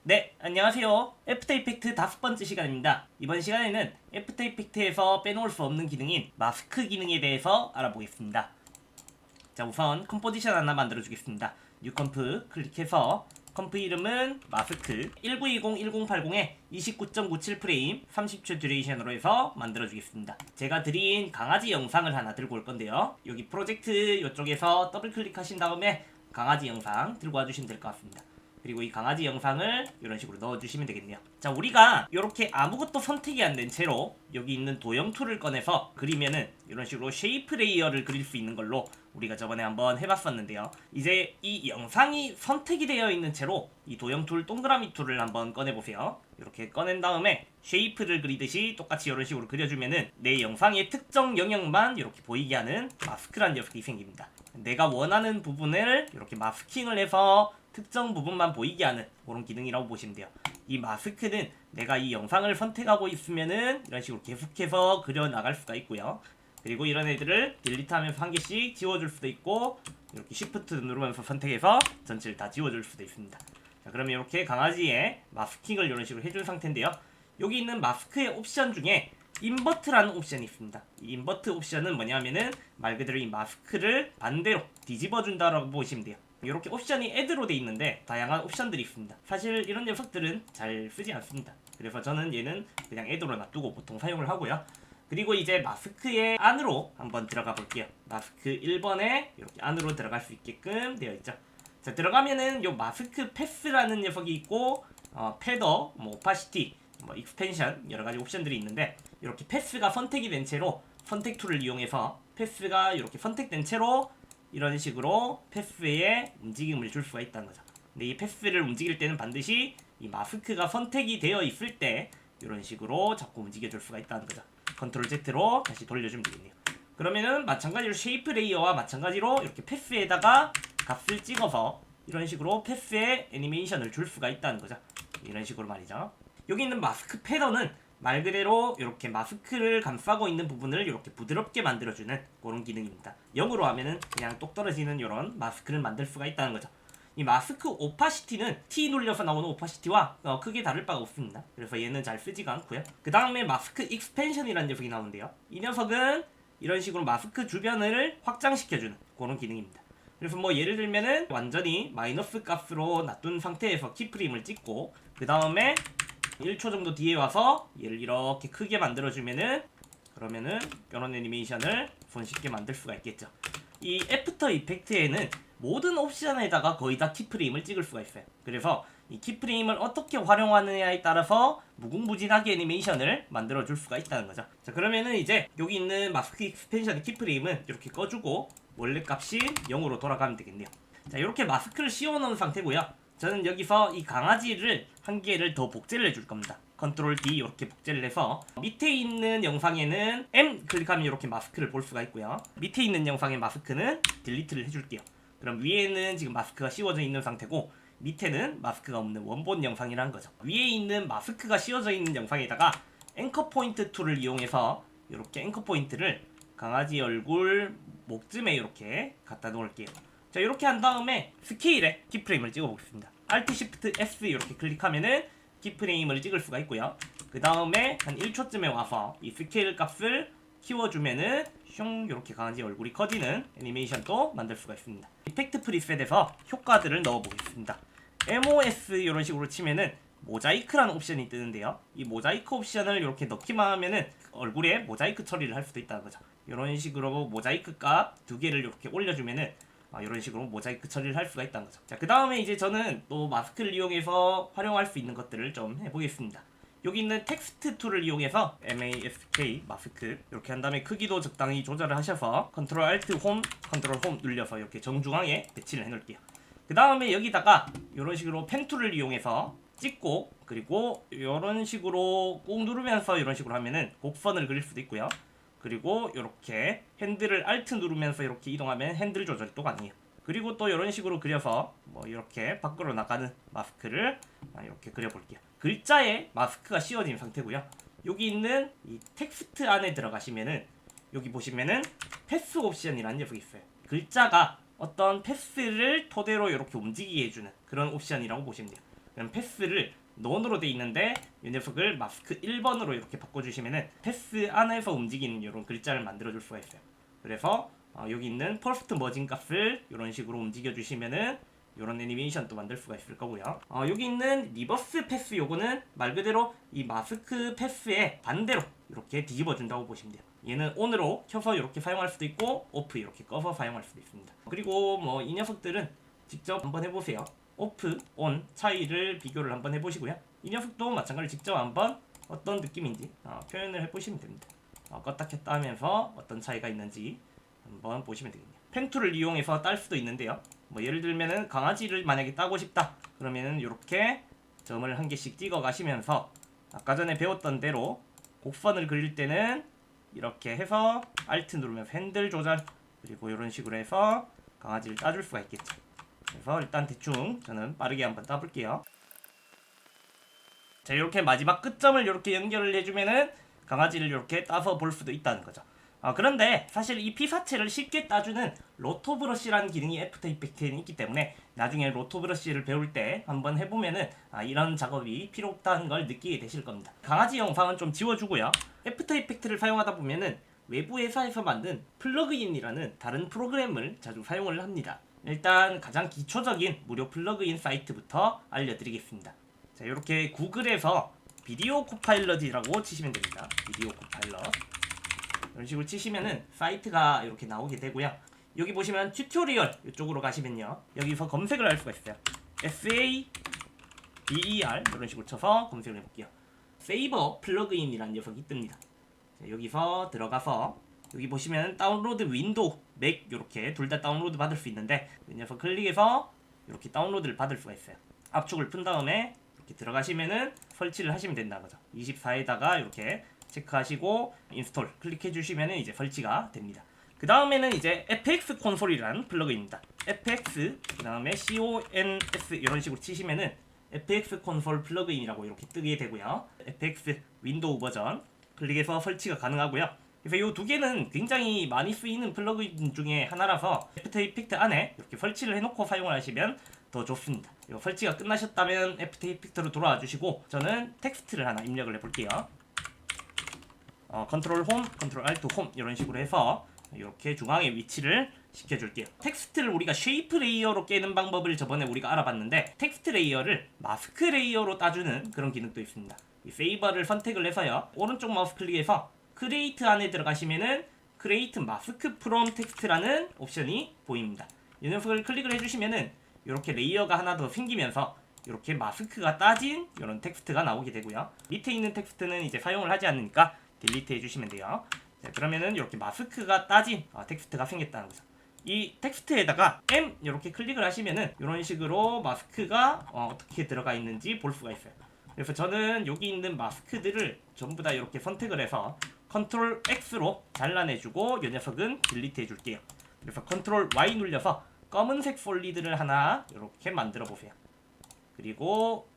네, 안녕하세요. 애프터 이펙트 5번째 시간입니다. 이번 시간에는 애프터 이펙트에서 빼놓을 수 없는 기능인 마스크 기능에 대해서 알아보겠습니다. 자, 우선 컴포지션 하나 만들어 주겠습니다. 뉴 컴프 클릭해서 컴프 이름은 마스크 1920-1080에 29.97 프레임 30초 듀레이션으로 해서 만들어 주겠습니다. 제가 드린 강아지 영상을 하나 들고 올 건데요. 여기 프로젝트 이쪽에서 더블 클릭하신 다음에 강아지 영상 들고 와주시면 될 것 같습니다. 그리고 이 강아지 영상을 이런 식으로 넣어주시면 되겠네요. 자, 우리가 이렇게 아무것도 선택이 안 된 채로 여기 있는 도형 툴을 꺼내서 그리면은 이런 식으로 쉐이프 레이어를 그릴 수 있는 걸로 우리가 저번에 한번 해봤었는데요. 이제 이 영상이 선택이 되어 있는 채로 이 도형 툴 동그라미 툴을 한번 꺼내보세요. 이렇게 꺼낸 다음에 쉐이프를 그리듯이 똑같이 이런 식으로 그려주면은 내 영상의 특정 영역만 이렇게 보이게 하는 마스크라는 녀석이 생깁니다. 내가 원하는 부분을 이렇게 마스킹을 해서 특정 부분만 보이게 하는 그런 기능이라고 보시면 돼요. 이 마스크는 내가 이 영상을 선택하고 있으면은 이런 식으로 계속해서 그려 나갈 수가 있고요. 그리고 이런 애들을 딜리트하면서 한 개씩 지워줄 수도 있고, 이렇게 시프트 누르면서 선택해서 전체를 다 지워줄 수도 있습니다. 자, 그러면 이렇게 강아지의 마스킹을 이런 식으로 해준 상태인데요. 여기 있는 마스크의 옵션 중에 인버트라는 옵션이 있습니다. 이 인버트 옵션은 뭐냐면은 말 그대로 이 마스크를 반대로 뒤집어 준다라고 보시면 돼요. 이렇게 옵션이 애드로 돼 있는데 다양한 옵션들이 있습니다. 사실 이런 녀석들은 잘 쓰지 않습니다. 그래서 저는 얘는 그냥 애드로 놔두고 보통 사용을 하고요. 그리고 이제 마스크의 안으로 한번 들어가 볼게요. 마스크 1번에 이렇게 안으로 들어갈 수 있게끔 되어 있죠. 자, 들어가면은 요 마스크 패스라는 녀석이 있고, 패더, 오파시티, 익스펜션 여러 가지 옵션들이 있는데, 이렇게 패스가 선택이 된 채로 선택 툴을 이용해서 패스가 이렇게 선택된 채로 이런 식으로 패스에 움직임을 줄 수가 있다는 거죠. 근데 이 패스를 움직일 때는 반드시 이 마스크가 선택이 되어 있을 때 이런 식으로 자꾸 움직여 줄 수가 있다는 거죠. 컨트롤 Z로 다시 돌려주면 되겠네요. 그러면은 마찬가지로 쉐이프 레이어와 마찬가지로 이렇게 패스에다가 값을 찍어서 이런 식으로 패스에 애니메이션을 줄 수가 있다는 거죠. 이런 식으로 말이죠. 여기 있는 마스크 패턴은 말 그대로 이렇게 마스크를 감싸고 있는 부분을 이렇게 부드럽게 만들어주는 그런 기능입니다. 0으로 하면은 그냥 똑 떨어지는 이런 마스크를 만들 수가 있다는 거죠. 이 마스크 오파시티는 T 눌려서 나오는 오파시티와 크게 다를 바가 없습니다. 그래서 얘는 잘 쓰지가 않고요. 그 다음에 마스크 익스펜션이라는 녀석이 나오는데요. 이 녀석은 이런 식으로 마스크 주변을 확장시켜주는 그런 기능입니다. 그래서 뭐 예를 들면은 완전히 마이너스 값으로 놔둔 상태에서 키프레임을 찍고 그 다음에 1초 정도 뒤에 와서 얘를 이렇게 크게 만들어주면은 그러면은 이런 애니메이션을 손쉽게 만들 수가 있겠죠. 이 애프터 이펙트에는 모든 옵션에다가 거의 다 키프레임을 찍을 수가 있어요. 그래서 이 키프레임을 어떻게 활용하느냐에 따라서 무궁무진하게 애니메이션을 만들어줄 수가 있다는 거죠. 자, 그러면은 이제 여기 있는 마스크 익스펜션 키프레임은 이렇게 꺼주고 원래 값이 0으로 돌아가면 되겠네요. 자, 이렇게 마스크를 씌워놓은 상태고요. 저는 여기서 이 강아지를 한 개를 더 복제를 해줄 겁니다. 컨트롤 D 이렇게 복제를 해서 밑에 있는 영상에는 M 클릭하면 이렇게 마스크를 볼 수가 있고요. 밑에 있는 영상의 마스크는 딜리트를 해줄게요. 그럼 위에는 지금 마스크가 씌워져 있는 상태고 밑에는 마스크가 없는 원본 영상이라는 거죠. 위에 있는 마스크가 씌워져 있는 영상에다가 앵커 포인트 툴을 이용해서 이렇게 앵커 포인트를 강아지 얼굴 목쯤에 이렇게 갖다 놓을게요. 자, 이렇게 한 다음에 스케일에 키프레임을 찍어 보겠습니다. Alt Shift S 이렇게 클릭하면은 키프레임을 찍을 수가 있고요. 그 다음에 한 1초쯤에 와서 이 스케일 값을 키워주면은 슝 이렇게 강아지 얼굴이 커지는 애니메이션도 만들 수가 있습니다. 이펙트 프리셋에서 효과들을 넣어 보겠습니다. MOS 이런 식으로 치면은 모자이크라는 옵션이 뜨는데요. 이 모자이크 옵션을 이렇게 넣기만 하면은 얼굴에 모자이크 처리를 할 수도 있다는 거죠. 이런 식으로 모자이크 값 2개를 이렇게 올려주면은 이런 식으로 모자이크 처리를 할 수가 있다는 거죠. 자, 그 다음에 이제 저는 또 마스크를 이용해서 활용할 수 있는 것들을 좀 해보겠습니다. 여기 있는 텍스트 툴을 이용해서 MASK 마스크 이렇게 한 다음에 크기도 적당히 조절을 하셔서 컨트롤 알트 홈 컨트롤 홈 눌려서 이렇게 정중앙에 배치를 해 놓을게요. 그 다음에 여기다가 이런 식으로 펜 툴을 이용해서 찍고 그리고 이런 식으로 꾹 누르면서 이런 식으로 하면은 곡선을 그릴 수도 있고요. 그리고 이렇게 핸들을 Alt 누르면서 이렇게 이동하면 핸들 조절이 또 가능해요. 그리고 또 이런 식으로 그려서 뭐 이렇게 밖으로 나가는 마스크를 이렇게 그려볼게요. 글자에 마스크가 씌워진 상태고요. 여기 있는 이 텍스트 안에 들어가시면은 여기 보시면은 패스 옵션이라는 녀석이 있어요. 글자가 어떤 패스를 토대로 이렇게 움직이게 해주는 그런 옵션이라고 보시면 돼요. 그럼 패스를 non으로 돼 있는데 이 녀석을 마스크 1번으로 이렇게 바꿔주시면은 패스 안에서 움직이는 이런 글자를 만들어줄 수가 있어요. 그래서 여기 있는 퍼스트 머진 값을 이런 식으로 움직여주시면은 이런 애니메이션도 만들 수가 있을 거고요. 여기 있는 리버스 패스 요거는 말 그대로 이 마스크 패스의 반대로 이렇게 뒤집어 준다고 보시면 돼요. 얘는 ON으로 켜서 이렇게 사용할 수도 있고 OFF 이렇게 꺼서 사용할 수도 있습니다. 그리고 뭐 이 녀석들은 직접 한번 해보세요. OFF, ON 차이를 비교를 한번 해보시고요. 이 녀석도 마찬가지로 직접 한번 어떤 느낌인지 표현을 해보시면 됩니다. 껐다 켰다 하면서 어떤 차이가 있는지 한번 보시면 되겠네요. 펜툴을 이용해서 딸 수도 있는데요. 뭐 예를 들면은 강아지를 만약에 따고 싶다 그러면은 이렇게 점을 한 개씩 찍어 가시면서 아까 전에 배웠던 대로 곡선을 그릴 때는 이렇게 해서 Alt 누르면서 핸들 조절 그리고 이런 식으로 해서 강아지를 따줄 수가 있겠죠. 그래서 일단 대충 저는 빠르게 한번 따볼게요. 자, 이렇게 마지막 끝점을 이렇게 연결을 해주면은 강아지를 이렇게 따서 볼 수도 있다는 거죠. 그런데 사실 이 피사체를 쉽게 따주는 로토 브러쉬라는 기능이 애프터 이펙트에는 있기 때문에 나중에 로토 브러쉬를 배울 때 한번 해보면은 이런 작업이 필요 없다는 걸 느끼게 되실 겁니다. 강아지 영상은 좀 지워주고요. 애프터 이펙트를 사용하다 보면은 외부 회사에서 만든 플러그인이라는 다른 프로그램을 자주 사용을 합니다. 일단 가장 기초적인 무료 플러그인 사이트부터 알려드리겠습니다. 자, 이렇게 구글에서 비디오 코파일럿이라고 치시면 됩니다. 비디오 코파일럿 이런 식으로 치시면은 사이트가 이렇게 나오게 되고요. 여기 보시면 튜토리얼 이쪽으로 가시면요. 여기서 검색을 할 수가 있어요. SABER 이런 식으로 쳐서 검색을 해볼게요. 세이버 플러그인이라는 녀석이 뜹니다. 자, 여기서 들어가서 여기 보시면 다운로드 윈도우, 맥 이렇게 둘 다 다운로드 받을 수 있는데 이 녀석 클릭해서 이렇게 다운로드를 받을 수가 있어요. 압축을 푼 다음에 이렇게 들어가시면은 설치를 하시면 된다는 거죠. 24에다가 이렇게 체크하시고 인스톨 클릭해 주시면은 이제 설치가 됩니다. 그 다음에는 이제 FX 콘솔이라는 플러그입니다. FX 그 다음에 CONS 이런 식으로 치시면은 FX 콘솔 플러그인이라고 이렇게 뜨게 되고요. FX 윈도우 버전 클릭해서 설치가 가능하고요. 그래서 이 두 개는 굉장히 많이 쓰이는 플러그인 중에 하나라서 애프터 이펙트 안에 이렇게 설치를 해놓고 사용을 하시면 더 좋습니다. 이거 설치가 끝나셨다면 애프터 이펙트로 돌아와 주시고 저는 텍스트를 하나 입력을 해볼게요. 컨트롤 홈, 컨트롤 알트 홈 이런 식으로 해서 이렇게 중앙에 위치를 시켜줄게요. 텍스트를 우리가 쉐이프 레이어로 깨는 방법을 저번에 우리가 알아봤는데 텍스트 레이어를 마스크 레이어로 따주는 그런 기능도 있습니다. 이 세이버를 선택을 해서요. 오른쪽 마우스 클릭해서 크리에이트 안에 들어가시면은 크리에이트 마스크 프롬 텍스트라는 옵션이 보입니다. 이 녀석을 클릭을 해주시면은 이렇게 레이어가 하나 더 생기면서 이렇게 마스크가 따진 이런 텍스트가 나오게 되고요. 밑에 있는 텍스트는 이제 사용을 하지 않으니까 딜리트 해주시면 돼요. 자, 그러면은 이렇게 마스크가 따진 텍스트가 생겼다는 거죠. 이 텍스트에다가 M 이렇게 클릭을 하시면은 이런 식으로 마스크가 어떻게 들어가 있는지 볼 수가 있어요. 그래서 저는 여기 있는 마스크들을 전부 다 이렇게 선택을 해서 컨트롤 X로 잘라내주고 이 녀석은 딜리트 해줄게요. 그래서 컨트롤 Y 눌려서 검은색 솔리드를 하나 이렇게 만들어 보세요. 그리고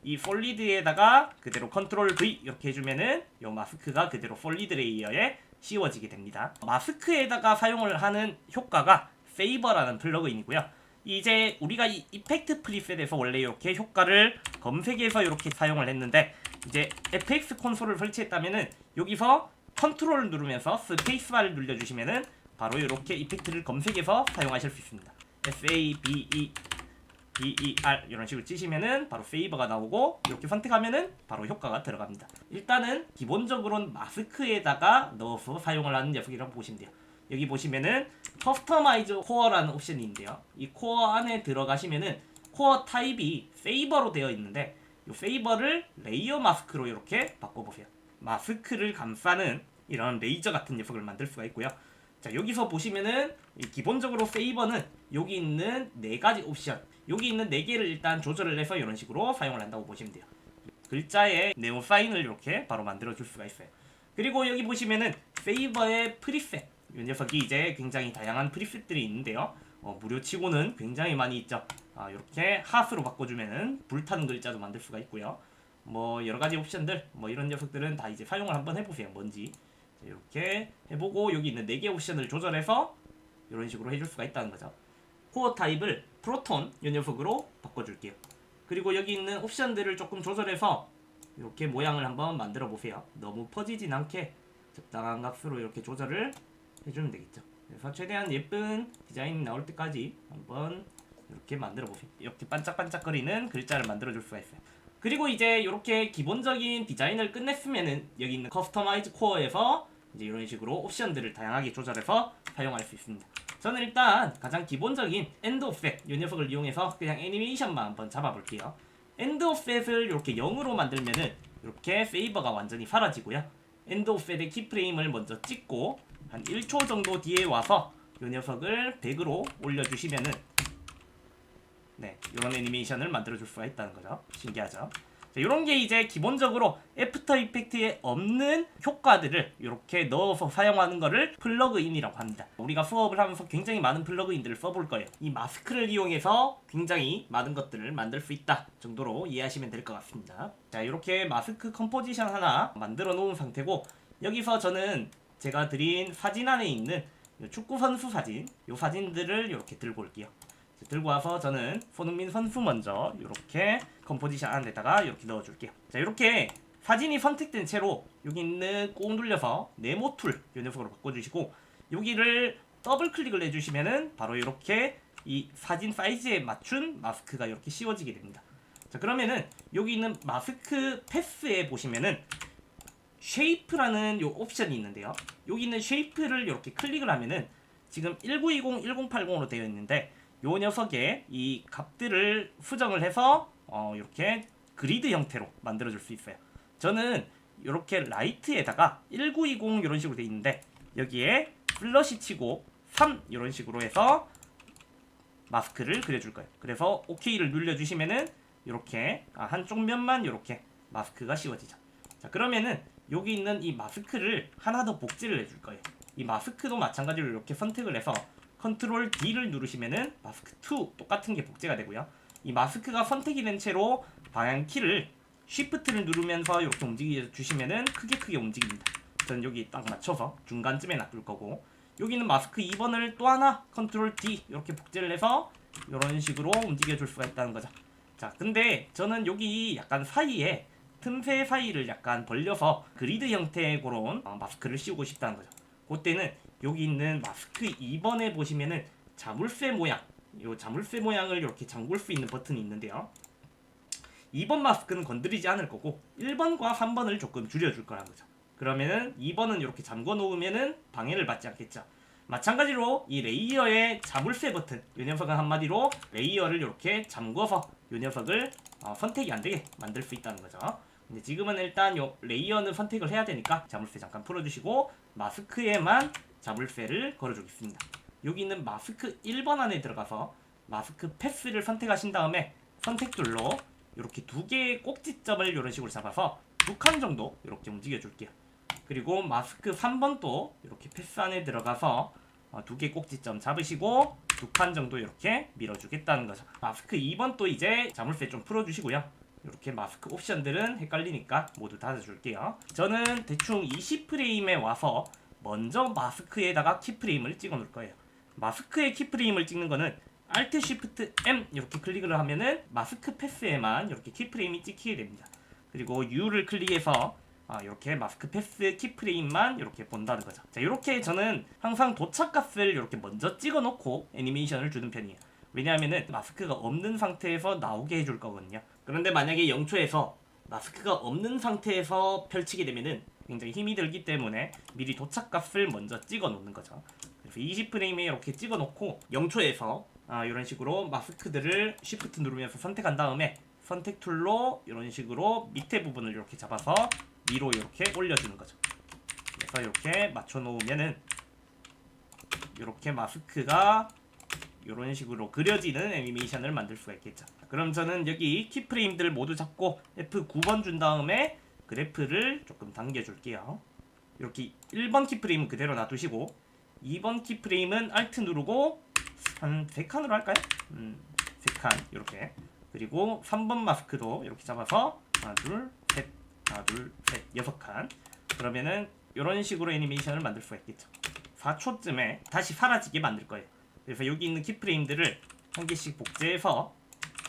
이 솔리드에다가 그대로 컨트롤 V 이렇게 해주면은 이 마스크가 그대로 솔리드 레이어에 씌워지게 됩니다. 마스크에다가 사용을 하는 효과가 페이버라는 플러그인이고요. 이제 우리가 이 이펙트 프리셋에서 원래 이렇게 효과를 검색해서 이렇게 사용을 했는데 이제 FX 콘솔을 설치했다면은 여기서 컨트롤을 누르면서 스페이스바를 눌러주시면은 바로 이렇게 이펙트를 검색해서 사용하실 수 있습니다. SABER 이런 식으로 치시면은 바로 페이버가 나오고 이렇게 선택하면은 바로 효과가 들어갑니다. 일단은 기본적으로는 마스크에다가 넣어서 사용을 하는 녀석이라고 보시면 돼요. 여기 보시면은 커스터마이즈 코어라는 옵션이 있는데요. 이 코어 안에 들어가시면은 코어 타입이 페이버로 되어 있는데 이 페이버를 레이어 마스크로 이렇게 바꿔보세요. 마스크를 감싸는 이런 레이저 같은 녀석을 만들 수가 있고요. 자, 여기서 보시면은 기본적으로 페이버는 여기 있는 4가지 옵션, 여기 있는 4개를 일단 조절을 해서 이런 식으로 사용을 한다고 보시면 돼요. 글자에 네모 사인을 이렇게 바로 만들어 줄 수가 있어요. 그리고 여기 보시면은 페이버의 프리셋, 이 녀석이 이제 굉장히 다양한 프리셋들이 있는데요. 무료치고는 굉장히 많이 있죠. 이렇게 핫으로 바꿔주면은 불타는 글자도 만들 수가 있고요. 뭐 여러가지 옵션들, 뭐 이런 녀석들은 다 이제 사용을 한번 해보세요. 뭔지 이렇게 해보고 여기 있는 4개 옵션을 조절해서 이런 식으로 해줄 수가 있다는 거죠. 코어 타입을 프로톤 이 녀석으로 바꿔줄게요. 그리고 여기 있는 옵션들을 조금 조절해서 이렇게 모양을 한번 만들어 보세요. 너무 퍼지진 않게 적당한 값으로 이렇게 조절을 해주면 되겠죠. 그래서 최대한 예쁜 디자인이 나올 때까지 한번 이렇게 만들어 보세요. 이렇게 반짝반짝거리는 글자를 만들어 줄 수가 있어요. 그리고 이제 이렇게 기본적인 디자인을 끝냈으면은 여기 있는 커스터마이즈 코어에서 이제 이런 식으로 옵션들을 다양하게 조절해서 사용할 수 있습니다. 저는 일단 가장 기본적인 엔드 오프셋 이 녀석을 이용해서 그냥 애니메이션만 한번 잡아볼게요. 엔드 오프셋을 이렇게 0으로 만들면은 이렇게 페이버가 완전히 사라지고요. 엔드 오프셋의 키프레임을 먼저 찍고 한 1초 정도 뒤에 와서 이 녀석을 100으로 올려주시면은 네, 이런 애니메이션을 만들어줄 수가 있다는 거죠. 신기하죠? 자, 이런 게 이제 기본적으로 애프터 이펙트에 없는 효과들을 이렇게 넣어서 사용하는 거를 플러그인이라고 합니다. 우리가 수업을 하면서 굉장히 많은 플러그인들을 써볼 거예요. 이 마스크를 이용해서 굉장히 많은 것들을 만들 수 있다 정도로 이해하시면 될 것 같습니다. 자, 이렇게 마스크 컴포지션 하나 만들어 놓은 상태고, 여기서 저는 제가 드린 사진 안에 있는 축구 선수 사진, 이 사진들을 이렇게 들고 올게요. 들고 와서 저는 손흥민 선수 먼저 이렇게 컴포지션 안에다가 이렇게 넣어줄게요. 자, 이렇게 사진이 선택된 채로 여기 있는 꾹 눌려서 네모 툴 이 녀석으로 바꿔주시고, 여기를 더블 클릭을 해주시면은 바로 이렇게 이 사진 사이즈에 맞춘 마스크가 이렇게 씌워지게 됩니다. 자, 그러면은 여기 있는 마스크 패스에 보시면은 쉐이프라는 요 옵션이 있는데요. 여기 있는 쉐이프를 이렇게 클릭을 하면은 지금 1920, 1080으로 되어 있는데 요 녀석의 이 값들을 수정을 해서 이렇게 그리드 형태로 만들어줄 수 있어요. 저는 이렇게 라이트에다가 1920 이런 식으로 되어 있는데 여기에 플러시 치고 3 이런 식으로 해서 마스크를 그려줄 거예요. 그래서 OK를 눌러주시면은 이렇게 한쪽 면만 이렇게 마스크가 씌워지죠. 자, 그러면은 여기 있는 이 마스크를 하나 더 복제를 해줄 거예요. 이 마스크도 마찬가지로 이렇게 선택을 해서 컨트롤 D를 누르시면은 마스크 2 똑같은 게 복제가 되고요. 이 마스크가 선택이 된 채로 방향키를 Shift를 누르면서 이렇게 움직여 주시면은 크게 움직입니다. 저는 여기 딱 맞춰서 중간쯤에 놔둘 거고, 여기는 마스크 2번을 또 하나 컨트롤 D 이렇게 복제를 해서 이런 식으로 움직여 줄 수가 있다는 거죠. 자, 근데 저는 여기 약간 사이에 틈새 사이를 약간 벌려서 그리드 형태의 그런 마스크를 씌우고 싶다는 거죠. 그때는 여기 있는 마스크 2번에 보시면은 자물쇠 모양, 이 자물쇠 모양을 이렇게 잠글 수 있는 버튼이 있는데요. 2번 마스크는 건드리지 않을 거고 1번과 3번을 조금 줄여줄 거라는 거죠. 그러면은 2번은 이렇게 잠궈 놓으면은 방해를 받지 않겠죠. 마찬가지로 이 레이어의 자물쇠 버튼, 이 녀석은 한마디로 레이어를 이렇게 잠궈서 이 녀석을 선택이 안 되게 만들 수 있다는 거죠. 근데 지금은 일단 요 레이어는 선택을 해야 되니까 자물쇠 잠깐 풀어주시고 마스크에만 자물쇠를 걸어주겠습니다. 여기 있는 마스크 1번 안에 들어가서 마스크 패스를 선택하신 다음에 선택줄로 이렇게 두 개의 꼭지점을 이런 식으로 잡아서 2칸 정도 이렇게 움직여 줄게요. 그리고 마스크 3번도 이렇게 패스 안에 들어가서 두 개 꼭지점 잡으시고 2칸 정도 이렇게 밀어주겠다는 거죠. 마스크 2번도 이제 자물쇠 좀 풀어주시고요. 이렇게 마스크 옵션들은 헷갈리니까 모두 닫아줄게요. 저는 대충 20프레임에 와서 먼저 마스크에다가 키프레임을 찍어 놓을 거예요. 마스크에 키프레임을 찍는 거는 Alt Shift M 이렇게 클릭을 하면은 마스크 패스에만 이렇게 키프레임이 찍히게 됩니다. 그리고 U를 클릭해서 이렇게 마스크 패스 키프레임만 이렇게 본다는 거죠. 자, 이렇게 저는 항상 도착값을 이렇게 먼저 찍어 놓고 애니메이션을 주는 편이에요. 왜냐하면은 마스크가 없는 상태에서 나오게 해줄 거거든요. 그런데 만약에 0초에서 마스크가 없는 상태에서 펼치게 되면은 굉장히 힘이 들기 때문에 미리 도착값을 먼저 찍어 놓는 거죠. 그래서 20프레임에 이렇게 찍어 놓고 0초에서 이런 식으로 마스크들을 Shift 누르면서 선택한 다음에 선택 툴로 이런 식으로 밑에 부분을 이렇게 잡아서 위로 이렇게 올려주는 거죠. 그래서 이렇게 맞춰 놓으면은 이렇게 마스크가 이런 식으로 그려지는 애니메이션을 만들 수가 있겠죠. 그럼 저는 여기 키프레임들 모두 잡고 F9번 준 다음에 그래프를 조금 당겨줄게요. 이렇게 1번 키프레임은 그대로 놔두시고 2번 키프레임은 Alt 누르고 한 3칸으로 할까요? 3칸 이렇게. 그리고 3번 마스크도 이렇게 잡아서 하나 둘 셋, 하나 둘 셋, 6칸. 그러면은 이런 식으로 애니메이션을 만들 수가 있겠죠. 4초쯤에 다시 사라지게 만들 거예요. 그래서 여기 있는 키프레임들을 한 개씩 복제해서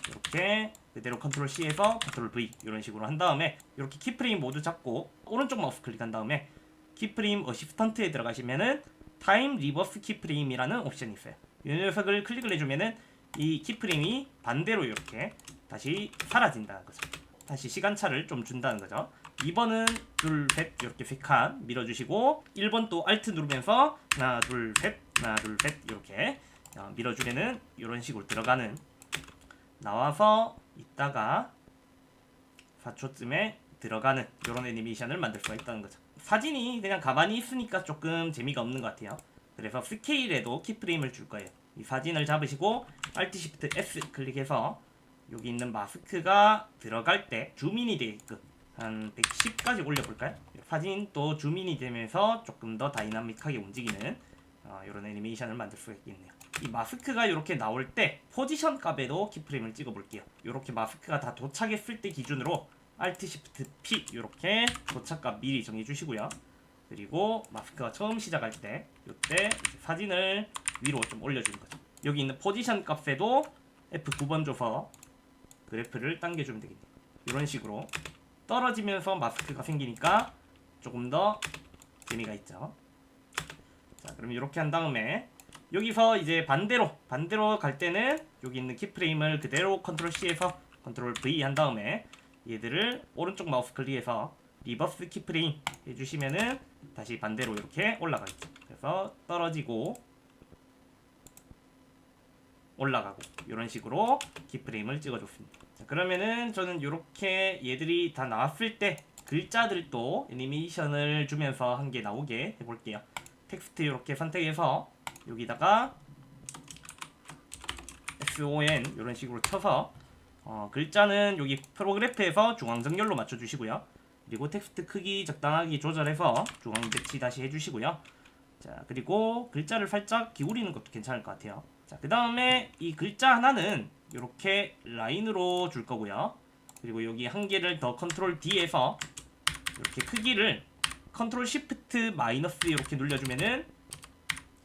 이렇게 그대로 컨트롤 C에서 컨트롤 V 이런 식으로 한 다음에 이렇게 키프레임 모두 잡고 오른쪽 마우스 클릭한 다음에 키프레임 어시스턴트에 들어가시면은 타임 리버스 키프레임이라는 옵션이 있어요. 이 녀석을 클릭을 해주면은 이 키프레임이 반대로 이렇게 다시 사라진다는 거죠. 다시 시간차를 좀 준다는 거죠. 2번은 둘, 셋 이렇게 3칸 밀어주시고 1번 또 Alt 누르면서 하나, 둘, 셋, 하나, 둘, 셋 이렇게 밀어주면은 이런 식으로 들어가는 나와서 있다가 4초쯤에 들어가는 이런 애니메이션을 만들 수가 있다는 거죠. 사진이 그냥 가만히 있으니까 조금 재미가 없는 것 같아요. 그래서 스케일에도 키프레임을 줄 거예요. 이 사진을 잡으시고 Alt Shift S 클릭해서 여기 있는 마스크가 들어갈 때 줌인이 되게끔 한 110까지 올려볼까요? 사진 또 줌인이 되면서 조금 더 다이나믹하게 움직이는 이런 애니메이션을 만들 수가 있겠네요. 이 마스크가 이렇게 나올 때 포지션 값에도 키프레임을 찍어볼게요. 이렇게 마스크가 다 도착했을 때 기준으로 Alt Shift P 이렇게 도착값 미리 정해주시고요. 그리고 마스크가 처음 시작할 때 이때 사진을 위로 좀 올려주는 거죠. 여기 있는 포지션 값에도 F9번 줘서 그래프를 당겨주면 되겠네요. 이런 식으로 떨어지면서 마스크가 생기니까 조금 더 재미가 있죠. 자, 그럼 이렇게 한 다음에 여기서 이제 반대로 갈 때는 여기 있는 키프레임을 그대로 컨트롤 C에서 컨트롤 V 한 다음에 얘들을 오른쪽 마우스 클릭해서 리버스 키프레임 해주시면은 다시 반대로 이렇게 올라가겠죠. 그래서 떨어지고 올라가고 이런 식으로 키프레임을 찍어줬습니다. 자, 그러면은 저는 이렇게 얘들이 다 나왔을 때 글자들도 애니메이션을 주면서 한 개 나오게 해볼게요. 텍스트 이렇게 선택해서 여기다가 SON 이런 식으로 쳐서 글자는 여기 프로그래프에서 중앙 정렬로 맞춰주시고요. 그리고 텍스트 크기 적당하게 조절해서 중앙 배치 다시 해주시고요. 자, 그리고 글자를 살짝 기울이는 것도 괜찮을 것 같아요. 자, 그 다음에 이 글자 하나는 이렇게 라인으로 줄 거고요. 그리고 여기 한 개를 더 컨트롤 D에서 이렇게 크기를 컨트롤 시프트 마이너스 이렇게 눌러주면은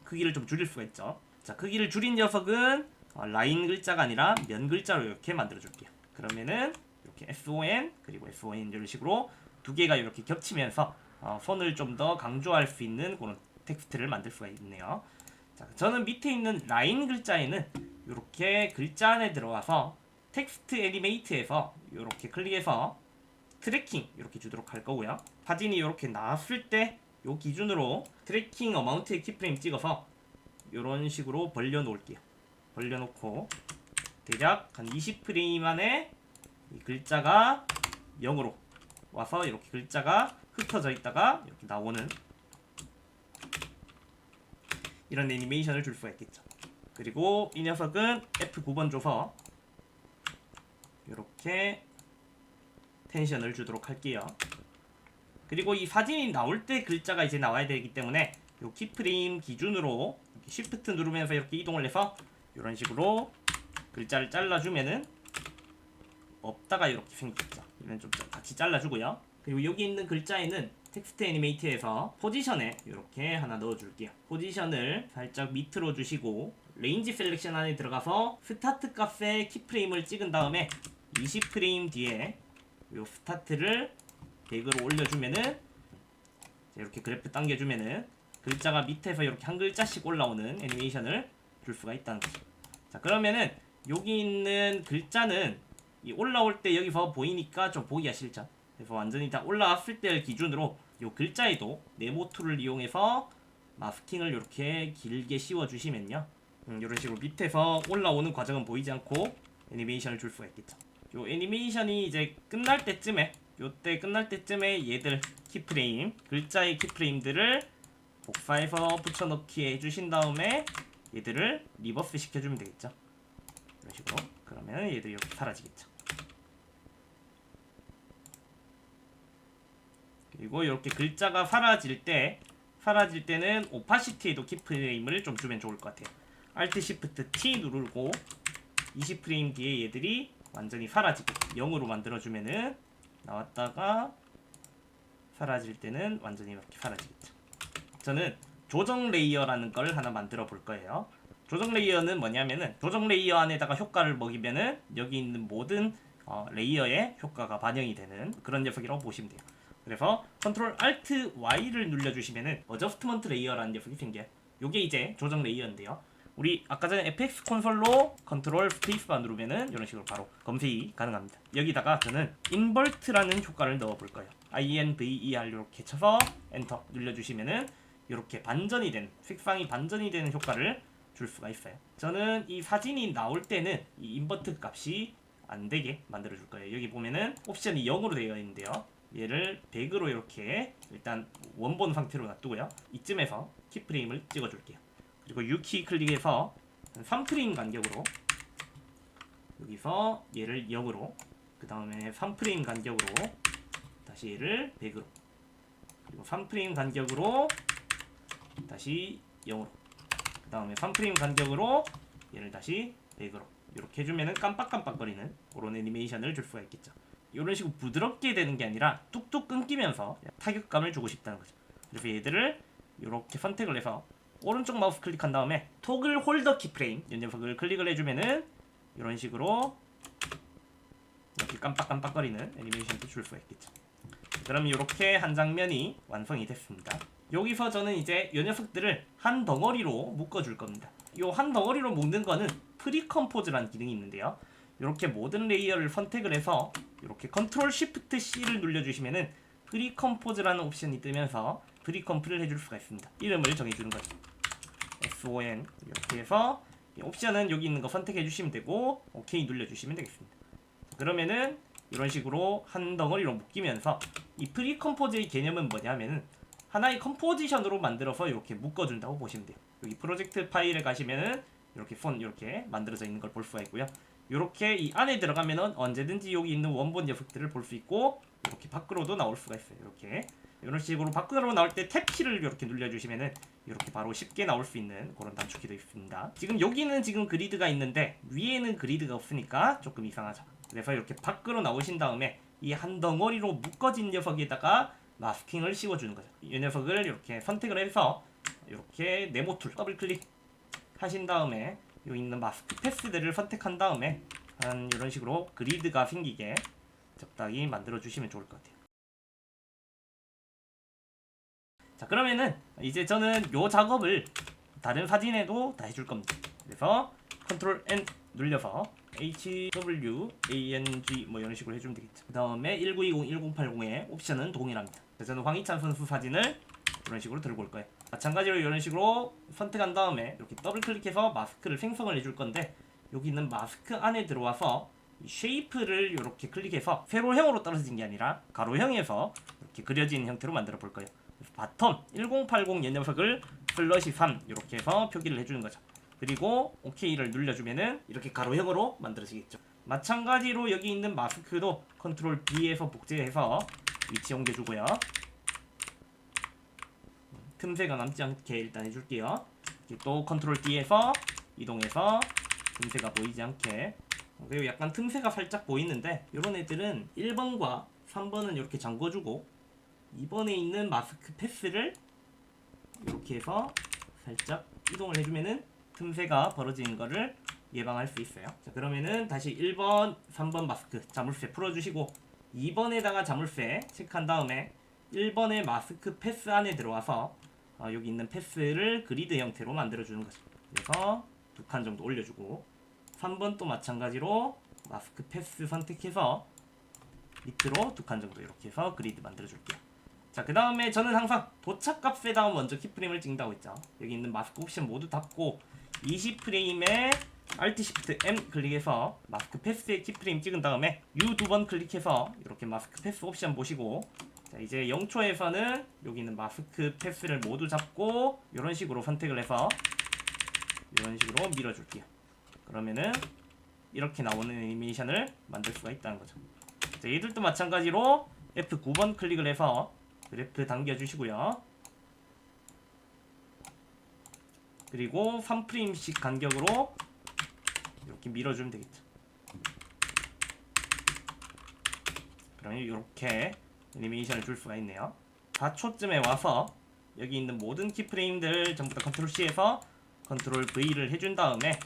크기를 좀 줄일 수가 있죠. 자, 크기를 줄인 녀석은 라인 글자가 아니라 면 글자로 이렇게 만들어 줄게요. 그러면은 이렇게 SON 그리고 SON 이런 식으로 두 개가 이렇게 겹치면서 선을 좀 더 강조할 수 있는 그런 텍스트를 만들 수가 있네요. 자, 저는 밑에 있는 라인 글자에는 이렇게 글자 안에 들어가서 텍스트 애니메이트에서 이렇게 클릭해서 트래킹 이렇게 주도록 할 거고요. 사진이 이렇게 나왔을 때 요 기준으로 트래킹 어마운트의 키프레임 찍어서 이런 식으로 벌려 놓을게요. 벌려 놓고 대략 한 20프레임 안에 이 글자가 0으로 와서 이렇게 글자가 흩어져 있다가 이렇게 나오는 이런 애니메이션을 줄 수가 있겠죠. 그리고 이 녀석은 F9번 줘서 이렇게 텐션을 주도록 할게요. 그리고 이 사진이 나올 때 글자가 이제 나와야 되기 때문에 이 키프레임 기준으로 Shift 누르면서 이렇게 이동을 해서 이런 식으로 글자를 잘라주면은 없다가 이렇게 생겼죠. 이건 좀 같이 잘라주고요. 그리고 여기 있는 글자에는 텍스트 애니메이트에서 포지션에 이렇게 하나 넣어줄게요. 포지션을 살짝 밑으로 주시고 레인지 셀렉션 안에 들어가서 스타트 값에 키프레임을 찍은 다음에 20프레임 뒤에 이 스타트를 100으로 올려주면은 이렇게 그래프 당겨주면은 글자가 밑에서 이렇게 한 글자씩 올라오는 애니메이션을 줄 수가 있다는 거죠. 자, 그러면은 여기 있는 글자는 이 올라올 때 여기서 보이니까 좀 보기가 싫죠. 그래서 완전히 다 올라왔을 때를 기준으로 이 글자에도 네모 툴을 이용해서 마스킹을 이렇게 길게 씌워주시면요. 이런 식으로 밑에서 올라오는 과정은 보이지 않고 애니메이션을 줄 수가 있겠죠. 요 애니메이션이 이제 끝날 때쯤에 요때 끝날 때쯤에 얘들 키프레임 글자의 키프레임들을 복사해서 붙여넣기 해주신 다음에 얘들을 리버스 시켜주면 되겠죠. 이런 식으로 그러면 얘들이 이렇게 사라지겠죠. 그리고 이렇게 글자가 사라질 때는 오파시티에도 키프레임을 좀 주면 좋을 것 같아요. Alt Shift T 누르고 20프레임 뒤에 얘들이 완전히 사라지고 0으로 만들어주면은 나왔다가 사라질 때는 완전히 이렇게 사라지겠죠. 저는 조정 레이어라는 걸 하나 만들어 볼 거예요. 조정 레이어는 뭐냐면은 조정 레이어 안에다가 효과를 먹이면은 여기 있는 모든 레이어에 효과가 반영이 되는 그런 녀석이라고 보시면 돼요. 그래서 컨트롤 알트 Y를 눌러주시면은 어저스트먼트 레이어라는 녀석이 생겨요. 요게 이제 조정 레이어인데요. 우리 아까 전에 FX 콘솔로 컨트롤 스페이스바 누르면은 이런 식으로 바로 검색이 가능합니다. 여기다가 저는 인버트라는 효과를 넣어볼 거예요. INVER 이렇게 쳐서 엔터 눌러주시면은 이렇게 반전이 되는, 색상이 반전이 되는 효과를 줄 수가 있어요. 저는 이 사진이 나올 때는 이 인버트 값이 안 되게 만들어 줄 거예요. 여기 보면은 옵션이 0으로 되어 있는데요. 얘를 100으로 이렇게 일단 원본 상태로 놔두고요. 이쯤에서 키프레임을 찍어 줄게요. 그리고 U키 클릭해서 3프레임 간격으로 여기서 얘를 0으로, 그 다음에 3프레임 간격으로 다시 얘를 100으로, 그리고 3프레임 간격으로 다시 0으로, 그 다음에 3프레임 간격으로 얘를 다시 100으로 이렇게 해주면은 깜빡깜빡거리는 그런 애니메이션을 줄 수가 있겠죠. 이런 식으로 부드럽게 되는 게 아니라 뚝뚝 끊기면서 타격감을 주고 싶다는 거죠. 그래서 얘들을 이렇게 선택을 해서 오른쪽 마우스 클릭한 다음에 토글 홀더 키프레임 이 녀석을 클릭을 해주면은 이런 식으로 이렇게 깜빡깜빡거리는 애니메이션도 줄 수가 있겠죠. 그럼 이렇게 한 장면이 완성이 됐습니다. 여기서 저는 이제 이 녀석들을 한 덩어리로 묶어줄 겁니다. 이 한 덩어리로 묶는 거는 프리컴포즈라는 기능이 있는데요. 이렇게 모든 레이어를 선택을 해서 이렇게 컨트롤 쉬프트 C를 눌러주시면은 프리컴포즈라는 옵션이 뜨면서 프리컴프를 해줄 수가 있습니다. 이름을 정해주는 거죠. SON 이렇게 해서 옵션은 여기 있는 거 선택해 주시면 되고 OK 눌러주시면 되겠습니다. 그러면은 이런 식으로 한 덩어리로 묶이면서 이 프리컴포즈의 개념은 뭐냐면은 하나의 컴포지션으로 만들어서 이렇게 묶어준다고 보시면 돼요. 여기 프로젝트 파일에 가시면은 이렇게 폰 이렇게 만들어져 있는 걸 볼 수가 있고요. 이렇게 이 안에 들어가면은 언제든지 여기 있는 원본 녀석들을 볼 수 있고 이렇게 밖으로도 나올 수가 있어요. 이렇게 이런 식으로 밖으로 나올 때 탭 키를 이렇게 눌러주시면은 이렇게 바로 쉽게 나올 수 있는 그런 단축키도 있습니다. 지금 여기는 지금 그리드가 있는데 위에는 그리드가 없으니까 조금 이상하죠. 그래서 이렇게 밖으로 나오신 다음에 이 한 덩어리로 묶어진 녀석에다가 마스킹을 씌워주는 거죠. 이 녀석을 이렇게 선택을 해서 이렇게 네모 툴 더블 클릭 하신 다음에 여기 있는 마스크 패스들을 선택한 다음에 한 이런 식으로 그리드가 생기게 적당히 만들어 주시면 좋을 것 같아요. 자, 그러면은 이제 저는 요 작업을 다른 사진에도 다 해줄 겁니다. 그래서 컨트롤 N 눌려서 HWANG 뭐 이런 식으로 해주면 되겠죠. 그 다음에 1920, 1080의 옵션은 동일합니다. 저는 황희찬 선수 사진을 이런 식으로 들고 올 거예요. 마찬가지로 이런 식으로 선택한 다음에 이렇게 더블 클릭해서 마스크를 생성을 해줄 건데 여기 있는 마스크 안에 들어와서 이 쉐이프를 이렇게 클릭해서 세로형으로 떨어진 게 아니라 가로형에서 이렇게 그려진 형태로 만들어 볼 거예요. 바텀 1080 녀석을 슬러시 3 이렇게 해서 표기를 해주는 거죠. 그리고 OK를 눌러주면은 이렇게 가로형으로 만들어지겠죠. 마찬가지로 여기 있는 마스크도 컨트롤 B에서 복제해서 위치 옮겨주고요. 틈새가 남지 않게 일단 해줄게요. 또 컨트롤 D에서 이동해서 틈새가 보이지 않게, 그리고 약간 틈새가 살짝 보이는데 이런 애들은 1번과 3번은 이렇게 잠궈주고 2번에 있는 마스크 패스를 이렇게 해서 살짝 이동을 해주면은 틈새가 벌어지는 거를 예방할 수 있어요. 자, 그러면은 다시 1번, 3번 마스크 자물쇠 풀어주시고 2번에다가 자물쇠 체크한 다음에 1번의 마스크 패스 안에 들어와서 여기 있는 패스를 그리드 형태로 만들어주는 거죠. 그래서 2칸 정도 올려주고 3번 또 마찬가지로 마스크 패스 선택해서 밑으로 2칸 정도 이렇게 해서 그리드 만들어줄게요. 자, 그 다음에 저는 항상 도착값에다가 먼저 키프레임을 찍는다고 했죠. 여기 있는 마스크 옵션 모두 닫고 20프레임에 Alt Shift M 클릭해서 마스크 패스에 키프레임 찍은 다음에 U 2번 클릭해서 이렇게 마스크 패스 옵션 보시고, 자, 이제 0초에서는 여기 있는 마스크 패스를 모두 잡고 이런 식으로 선택을 해서 이런 식으로 밀어줄게요. 그러면은 이렇게 나오는 애니메이션을 만들 수가 있다는 거죠. 자, 얘들도 마찬가지로 F9번 클릭을 해서 그래프 당겨주시고요. 그리고 3프레임씩 간격으로 이렇게 밀어주면 되겠죠. 그러면 이렇게 애니메이션을 줄 수가 있네요. 4초쯤에 와서 여기 있는 모든 키프레임들 전부 다 컨트롤 C에서 컨트롤 V를 해준 다음에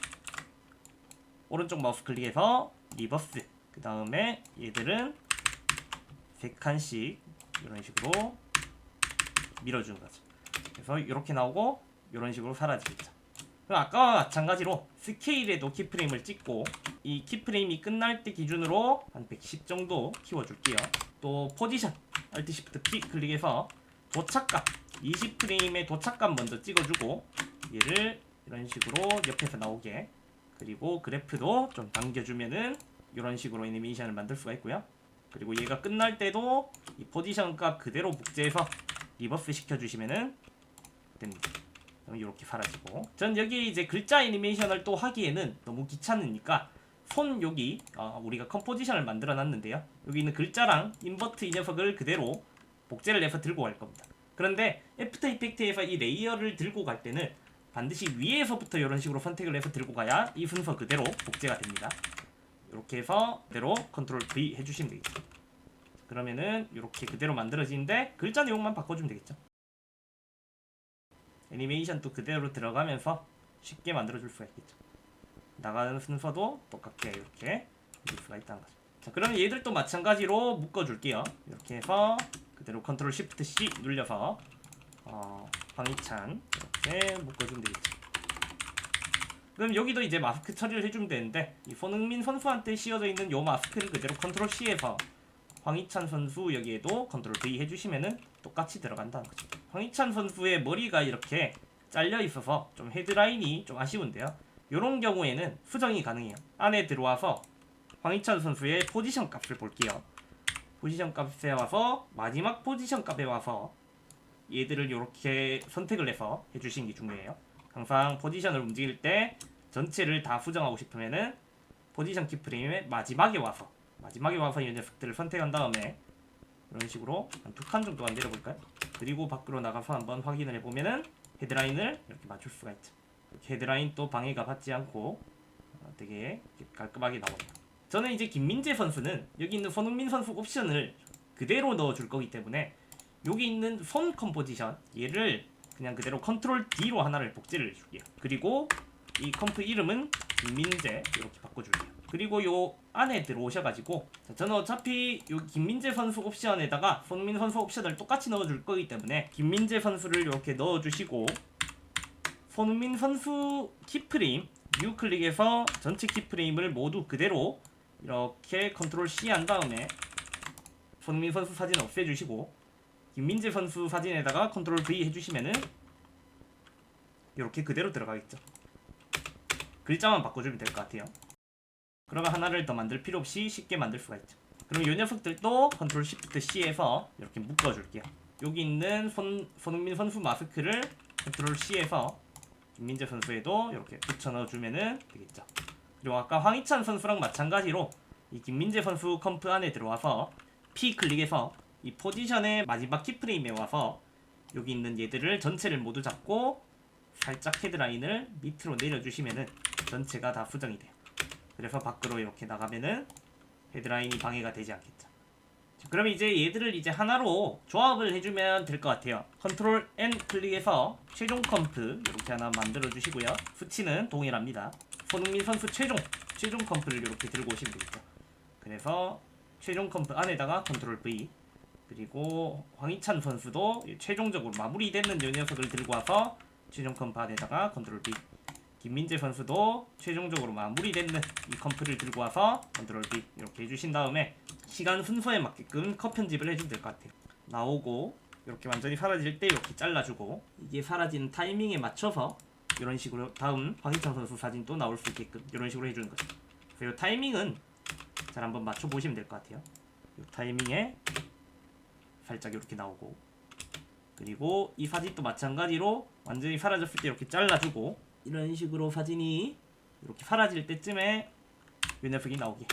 오른쪽 마우스 클릭해서 리버스 그 다음에 얘들은 100칸씩 이런 식으로 밀어주는 거죠. 그래서 이렇게 나오고 이런 식으로 사라지겠죠. 그럼 아까와 마찬가지로 스케일에도 키프레임을 찍고 이 키프레임이 끝날 때 기준으로 한 110 정도 키워줄게요. 또 포지션 Alt Shift P 클릭해서 도착값 20프레임의 도착값 먼저 찍어주고 얘를 이런 식으로 옆에서 나오게, 그리고 그래프도 좀 당겨주면은 이런 식으로 애니메이션을 만들 수가 있고요. 그리고 얘가 끝날 때도 이 포지션 값 그대로 복제해서 리버스 시켜주시면은 됩니다. 그럼 이렇게 사라지고, 전 여기 이제 글자 애니메이션을 또 하기에는 너무 귀찮으니까 손 여기 우리가 컴포지션을 만들어 놨는데요. 여기 있는 글자랑 인버트 이 녀석을 그대로 복제를 해서 들고 갈 겁니다. 그런데 애프터 이펙트에서 이 레이어를 들고 갈 때는 반드시 위에서부터 이런 식으로 선택을 해서 들고 가야 이 순서 그대로 복제가 됩니다. 이렇게 해서 그대로 컨트롤 V 해주시면 되겠죠. 그러면은 이렇게 그대로 만들어지는데 글자 내용만 바꿔주면 되겠죠. 애니메이션도 그대로 들어가면서 쉽게 만들어줄 수가 있겠죠. 나가는 순서도 똑같게 이렇게 만들 수가 있다는 거죠. 자, 그러면 얘들도 마찬가지로 묶어줄게요. 이렇게 해서 그대로 컨트롤 시프트 C 눌려서 황희찬 이렇게 묶어주면 되겠죠. 그럼 여기도 이제 마스크 처리를 해주면 되는데, 이 손흥민 선수한테 씌워져 있는 요 마스크를 그대로 컨트롤 C에서 황희찬 선수 여기에도 컨트롤 V 해주시면은 똑같이 들어간다는 거죠. 황희찬 선수의 머리가 이렇게 잘려 있어서 좀 헤드라인이 좀 아쉬운데요. 이런 경우에는 수정이 가능해요. 안에 들어와서 황희찬 선수의 포지션 값을 볼게요. 포지션 값에 와서 마지막 포지션 값에 와서 얘들을 이렇게 선택을 해서 해주시는 게 중요해요. 항상 포지션을 움직일 때 전체를 다 수정하고 싶으면은 포지션 키프레임의 마지막에 와서 이 녀석들을 선택한 다음에 이런 식으로 한 2칸 정도만 내려볼까요? 그리고 밖으로 나가서 한번 확인을 해보면은 헤드라인을 이렇게 맞출 수가 있죠. 이렇게 헤드라인 또 방해가 받지 않고 되게 깔끔하게 나오네요. 저는 이제 김민재 선수는 여기 있는 손흥민 선수 옵션을 그대로 넣어줄 거기 때문에 여기 있는 손 컴포지션 얘를 그냥 그대로 컨트롤 D로 하나를 복제를 해줄게요. 그리고 이 컴프 이름은 김민재 이렇게 바꿔줄게요. 그리고 요 안에 들어오셔가지고, 저는 어차피 요 김민재 선수 옵션에다가 손흥민 선수 옵션을 똑같이 넣어줄 거기 때문에 김민재 선수를 이렇게 넣어주시고, 손흥민 선수 키프레임 뉴 클릭해서 전체 키프레임을 모두 그대로 이렇게 컨트롤 C 한 다음에 손흥민 선수 사진 없애주시고 김민재 선수 사진에다가 컨트롤 V 해주시면은 이렇게 그대로 들어가겠죠. 글자만 바꿔주면 될 것 같아요. 그러면 하나를 더 만들 필요 없이 쉽게 만들 수가 있죠. 그럼 이 녀석들도 컨트롤 시프트 C에서 이렇게 묶어줄게요. 여기 있는 손흥민 선수 마스크를 컨트롤 C에서 김민재 선수에도 이렇게 붙여 넣어주면은 되겠죠. 그리고 아까 황희찬 선수랑 마찬가지로 이 김민재 선수 컴프 안에 들어와서 P 클릭해서 이 포지션의 마지막 키프레임에 와서 여기 있는 얘들을 전체를 모두 잡고 살짝 헤드라인을 밑으로 내려주시면은 전체가 다 수정이 돼요. 그래서 밖으로 이렇게 나가면은 헤드라인이 방해가 되지 않겠죠. 그러면 이제 얘들을 이제 하나로 조합을 해주면 될 것 같아요. 컨트롤 N 클릭해서 최종 컴프 이렇게 하나 만들어 주시고요. 수치는 동일합니다. 손흥민 선수 최종 컴프를 이렇게 들고 오시면 되겠죠. 그래서 최종 컴프 안에다가 컨트롤 V, 그리고 황희찬 선수도 최종적으로 마무리되는 이 녀석을 들고 와서 최종 컴프 안에다가 컨트롤 V, 김민재 선수도 최종적으로 마무리되는 이 컴프를 들고 와서 컨트롤 V 이렇게 해주신 다음에 시간 순서에 맞게끔 컷 편집을 해주면 될 것 같아요. 나오고 이렇게 완전히 사라질 때 이렇게 잘라주고, 이게 사라지는 타이밍에 맞춰서 이런 식으로 다음 황희찬 선수 사진도 나올 수 있게끔 이런 식으로 해주는 거죠. 그래서 이 타이밍은 잘 한번 맞춰보시면 될 것 같아요. 이 타이밍에 살짝 이렇게 나오고, 그리고 이 사진도 마찬가지로 완전히 사라졌을 때 이렇게 잘라주고, 이런 식으로 사진이 이렇게 사라질 때쯤에 이 녀석이 나오게,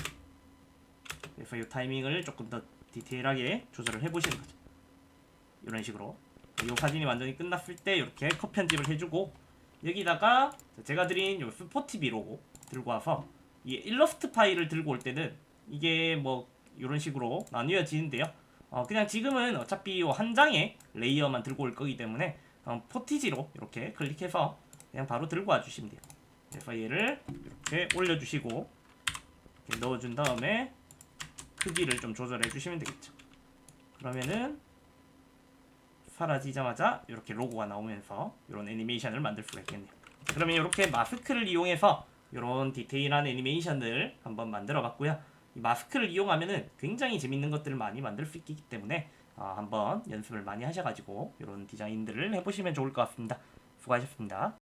그래서 이 타이밍을 조금 더 디테일하게 조절을 해보시는 거죠. 이런 식으로 이 사진이 완전히 끝났을 때 이렇게 컷 편집을 해주고, 여기다가 제가 드린 이 스포티비 로고 들고 와서 이 일러스트 파일을 들고 올 때는 이게 뭐 이런 식으로 나뉘어지는데요. 그냥 지금은 어차피 한 장의 레이어만 들고 올 거기 때문에 포티지로 이렇게 클릭해서 그냥 바로 들고 와주시면 돼요. 그래서 얘를 이렇게 올려주시고 이렇게 넣어준 다음에 크기를 좀 조절해 주시면 되겠죠. 그러면은 사라지자마자 이렇게 로고가 나오면서 이런 애니메이션을 만들 수가 있겠네요. 그러면 이렇게 마스크를 이용해서 이런 디테일한 애니메이션을 한번 만들어 봤고요. 이 마스크를 이용하면은 굉장히 재밌는 것들을 많이 만들 수 있기 때문에 한번 연습을 많이 하셔가지고 이런 디자인들을 해보시면 좋을 것 같습니다. 수고하셨습니다.